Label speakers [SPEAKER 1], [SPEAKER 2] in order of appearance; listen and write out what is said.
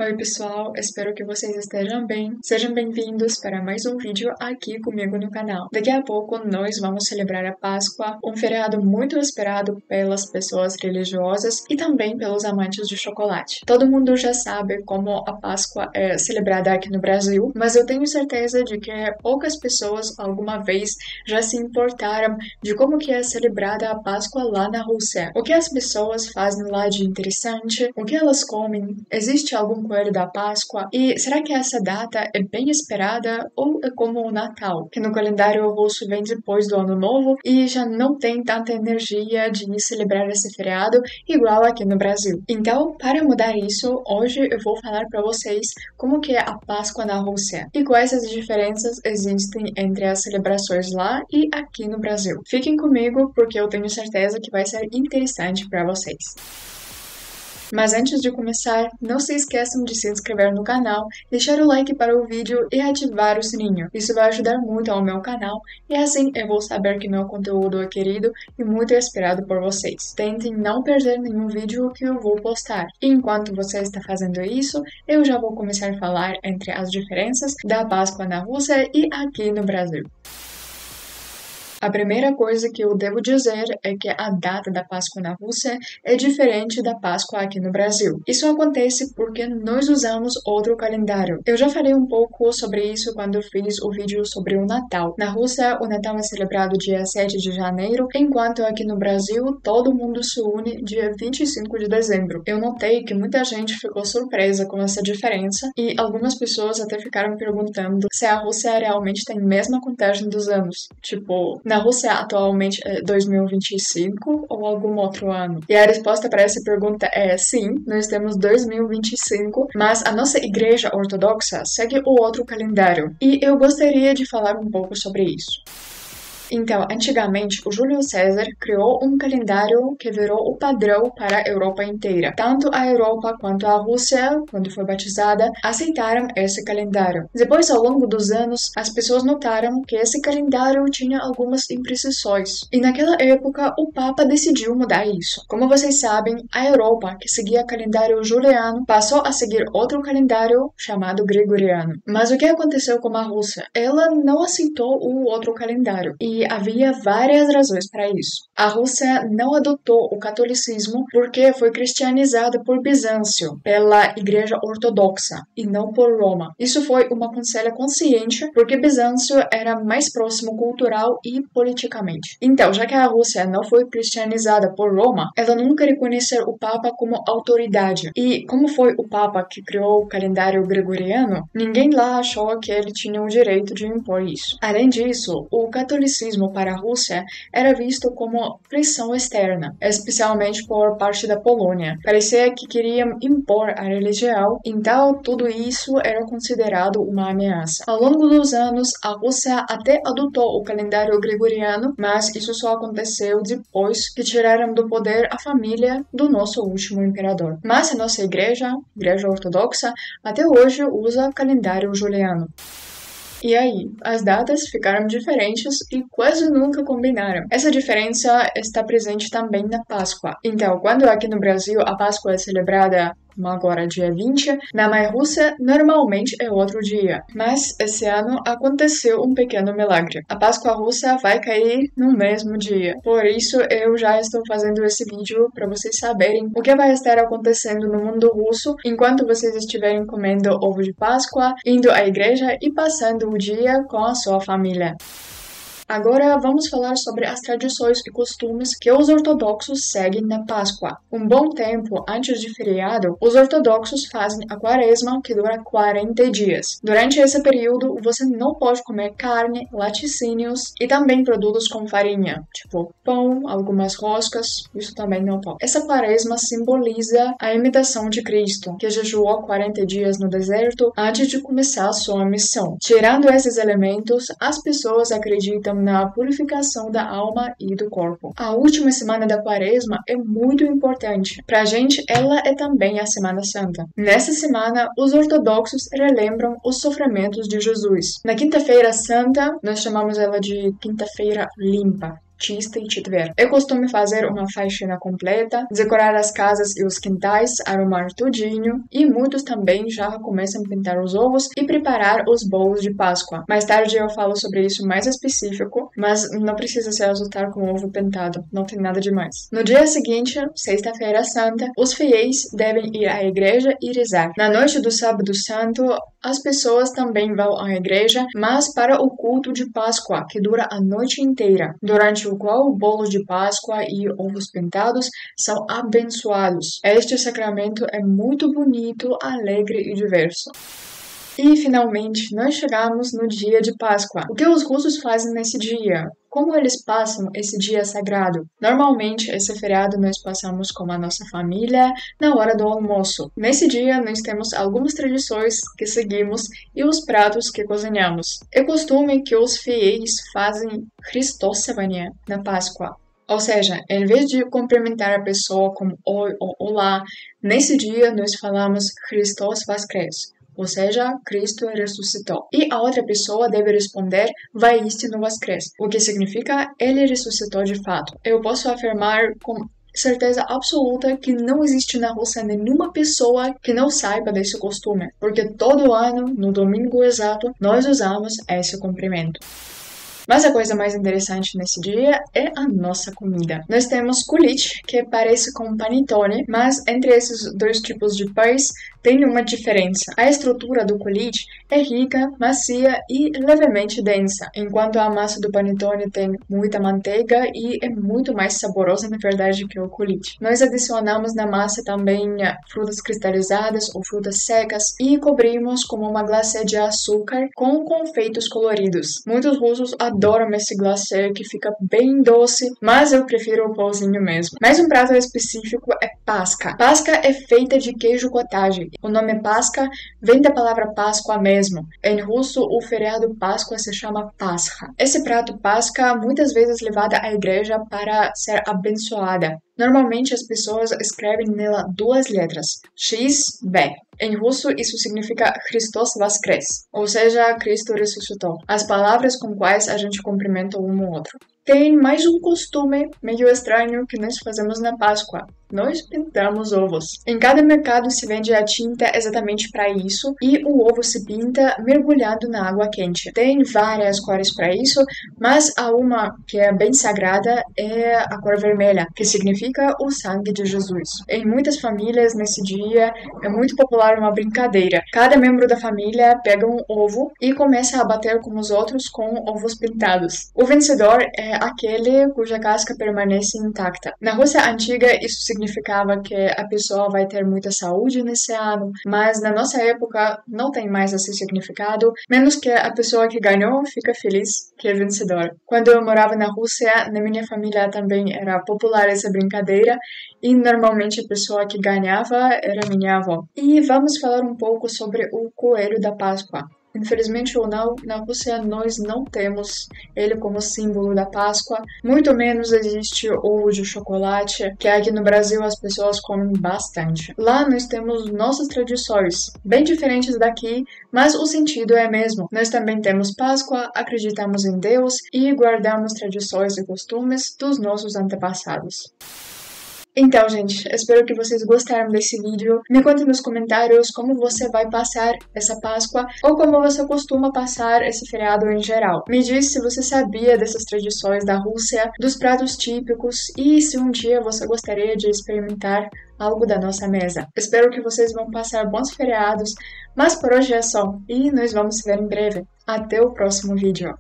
[SPEAKER 1] Oi pessoal, espero que vocês estejam bem. Sejam bem-vindos para mais um vídeo aqui comigo no canal. Daqui a pouco nós vamos celebrar a Páscoa, um feriado muito esperado pelas pessoas religiosas e também pelos amantes de chocolate. Todo mundo já sabe como a Páscoa é celebrada aqui no Brasil, mas eu tenho certeza de que poucas pessoas alguma vez já se importaram de como que é celebrada a Páscoa lá na Rússia. O que as pessoas fazem lá de interessante, o que elas comem, existe algum coelho da Páscoa? E será que essa data é bem esperada ou é como o Natal, que no calendário russo vem depois do Ano Novo e já não tem tanta energia de celebrar esse feriado igual aqui no Brasil? Então, para mudar isso, hoje eu vou falar para vocês como que é a Páscoa na Rússia e quais as diferenças existem entre as celebrações lá e aqui no Brasil. Fiquem comigo porque eu tenho certeza que vai ser interessante para vocês. Mas antes de começar, não se esqueçam de se inscrever no canal, deixar o like para o vídeo e ativar o sininho. Isso vai ajudar muito ao meu canal e assim eu vou saber que meu conteúdo é querido e muito esperado por vocês. Tentem não perder nenhum vídeo que eu vou postar. E enquanto você está fazendo isso, eu já vou começar a falar entre as diferenças da Páscoa na Rússia e aqui no Brasil. A primeira coisa que eu devo dizer é que a data da Páscoa na Rússia é diferente da Páscoa aqui no Brasil. Isso acontece porque nós usamos outro calendário. Eu já falei um pouco sobre isso quando eu fiz o vídeo sobre o Natal. Na Rússia, o Natal é celebrado dia 7 de janeiro, enquanto aqui no Brasil, todo mundo se une dia 25 de dezembro. Eu notei que muita gente ficou surpresa com essa diferença e algumas pessoas até ficaram perguntando se a Rússia realmente tem a mesma contagem dos anos. Tipo, na Rússia atualmente é 2025 ou algum outro ano? E a resposta para essa pergunta é sim, nós temos 2025, mas a nossa igreja ortodoxa segue o outro calendário. E eu gostaria de falar um pouco sobre isso. Então, antigamente, o Júlio César criou um calendário que virou o padrão para a Europa inteira. Tanto a Europa quanto a Rússia, quando foi batizada, aceitaram esse calendário. Depois, ao longo dos anos, as pessoas notaram que esse calendário tinha algumas imprecisões. E naquela época, o Papa decidiu mudar isso. Como vocês sabem, a Europa, que seguia o calendário juliano, passou a seguir outro calendário chamado gregoriano. Mas o que aconteceu com a Rússia? Ela não aceitou o outro calendário. E havia várias razões para isso. A Rússia não adotou o catolicismo porque foi cristianizada por Bizâncio, pela Igreja Ortodoxa, e não por Roma. Isso foi uma conselha consciente porque Bizâncio era mais próximo cultural e politicamente. Então, já que a Rússia não foi cristianizada por Roma, ela nunca reconheceu o Papa como autoridade. E como foi o Papa que criou o calendário gregoriano, ninguém lá achou que ele tinha o direito de impor isso. Além disso, o catolicismo para a Rússia era visto como pressão externa, especialmente por parte da Polônia. Parecia que queriam impor a religião, então tudo isso era considerado uma ameaça. Ao longo dos anos, a Rússia até adotou o calendário gregoriano, mas isso só aconteceu depois que tiraram do poder a família do nosso último imperador. Mas a nossa igreja ortodoxa, até hoje usa o calendário juliano. E aí, as datas ficaram diferentes e quase nunca combinaram. Essa diferença está presente também na Páscoa. Então, quando aqui no Brasil a Páscoa é celebrada como agora dia 20, na mãe Rússia normalmente é outro dia. Mas esse ano aconteceu um pequeno milagre. A Páscoa russa vai cair no mesmo dia. Por isso eu já estou fazendo esse vídeo para vocês saberem o que vai estar acontecendo no mundo russo enquanto vocês estiverem comendo ovo de Páscoa, indo à igreja e passando o dia com a sua família. Agora vamos falar sobre as tradições e costumes que os ortodoxos seguem na Páscoa. Um bom tempo antes de feriado, os ortodoxos fazem a quaresma, que dura 40 dias. Durante esse período, você não pode comer carne, laticínios e também produtos com farinha, tipo pão, algumas roscas, isso também não pode. Essa quaresma simboliza a imitação de Cristo, que jejuou 40 dias no deserto antes de começar a sua missão. Tirando esses elementos, as pessoas acreditam na purificação da alma e do corpo. A última semana da quaresma é muito importante. Pra gente, ela é também a Semana Santa. Nessa semana, os ortodoxos relembram os sofrimentos de Jesus. Na Quinta-feira Santa, nós chamamos ela de Quinta-feira Limpa. Чистый четверг. É costume fazer uma faxina completa, decorar as casas e os quintais, arrumar tudinho, e muitos também já começam a pintar os ovos e preparar os bolos de Páscoa. Mais tarde eu falo sobre isso mais específico, mas não precisa se assustar com o ovo pintado, não tem nada demais. No dia seguinte, Sexta-feira Santa, os fiéis devem ir à igreja e rezar. Na noite do Sábado Santo, as pessoas também vão à igreja, mas para o culto de Páscoa, que dura a noite inteira, durante o qual o bolo de Páscoa e ovos pintados são abençoados. Este sacramento é muito bonito, alegre e diverso. E, finalmente, nós chegamos no dia de Páscoa. O que os russos fazem nesse dia? Como eles passam esse dia sagrado? Normalmente, esse feriado nós passamos com a nossa família na hora do almoço. Nesse dia, nós temos algumas tradições que seguimos e os pratos que cozinhamos. É costume que os fiéis fazem Christosavanie na Páscoa. Ou seja, em vez de cumprimentar a pessoa com oi ou olá, nesse dia nós falamos Christos Voskres. Ou seja, Cristo ressuscitou. E a outra pessoa deve responder Воистину воскрес, o que significa Ele ressuscitou de fato. Eu posso afirmar com certeza absoluta que não existe na Rússia nenhuma pessoa que não saiba desse costume, porque todo ano, no domingo exato, nós usamos esse cumprimento. Mas a coisa mais interessante nesse dia é a nossa comida. Nós temos kulich, que parece com panetone, mas entre esses dois tipos de pães tem uma diferença. A estrutura do kulich é rica, macia e levemente densa, enquanto a massa do panetone tem muita manteiga e é muito mais saborosa, na verdade, que o kulich. Nós adicionamos na massa também frutas cristalizadas ou frutas secas e cobrimos com uma glacê de açúcar com confeitos coloridos. Muitos russos adoram esse glacê que fica bem doce, mas eu prefiro o pãozinho mesmo. Mais um prato específico é pasca. Pasca é feita de queijo cottage. O nome Pasca vem da palavra Páscoa mesmo. Em russo, o feriado Páscoa se chama Pascha. Esse prato Pasca muitas vezes é levado à igreja para ser abençoada. Normalmente as pessoas escrevem nela duas letras, X, B. Em russo, isso significa Christos Voskres, ou seja, Cristo ressuscitou. As palavras com quais a gente cumprimenta um ao outro. Tem mais um costume meio estranho que nós fazemos na Páscoa. Nós pintamos ovos. Em cada mercado se vende a tinta exatamente para isso e o ovo se pinta mergulhado na água quente. Tem várias cores para isso, mas a uma que é bem sagrada é a cor vermelha, que significa o sangue de Jesus. Em muitas famílias, nesse dia, é muito popular uma brincadeira. Cada membro da família pega um ovo e começa a bater com os outros com ovos pintados. O vencedor é aquele cuja casca permanece intacta. Na Rússia antiga, isso significava que a pessoa vai ter muita saúde nesse ano, mas na nossa época não tem mais esse significado, menos que a pessoa que ganhou fica feliz que é vencedor. Quando eu morava na Rússia, na minha família também era popular essa brincadeira e normalmente a pessoa que ganhava era minha avó. E vamos falar um pouco sobre o coelho da Páscoa. Infelizmente ou não, na Rússia nós não temos ele como símbolo da Páscoa, muito menos existe ovo de chocolate, que aqui no Brasil as pessoas comem bastante. Lá nós temos nossas tradições, bem diferentes daqui, mas o sentido é mesmo. Nós também temos Páscoa, acreditamos em Deus e guardamos tradições e costumes dos nossos antepassados. Então, gente, espero que vocês gostaram desse vídeo. Me conte nos comentários como você vai passar essa Páscoa ou como você costuma passar esse feriado em geral. Me diz se você sabia dessas tradições da Rússia, dos pratos típicos e se um dia você gostaria de experimentar algo da nossa mesa. Espero que vocês vão passar bons feriados, mas por hoje é só e nós vamos se ver em breve. Até o próximo vídeo.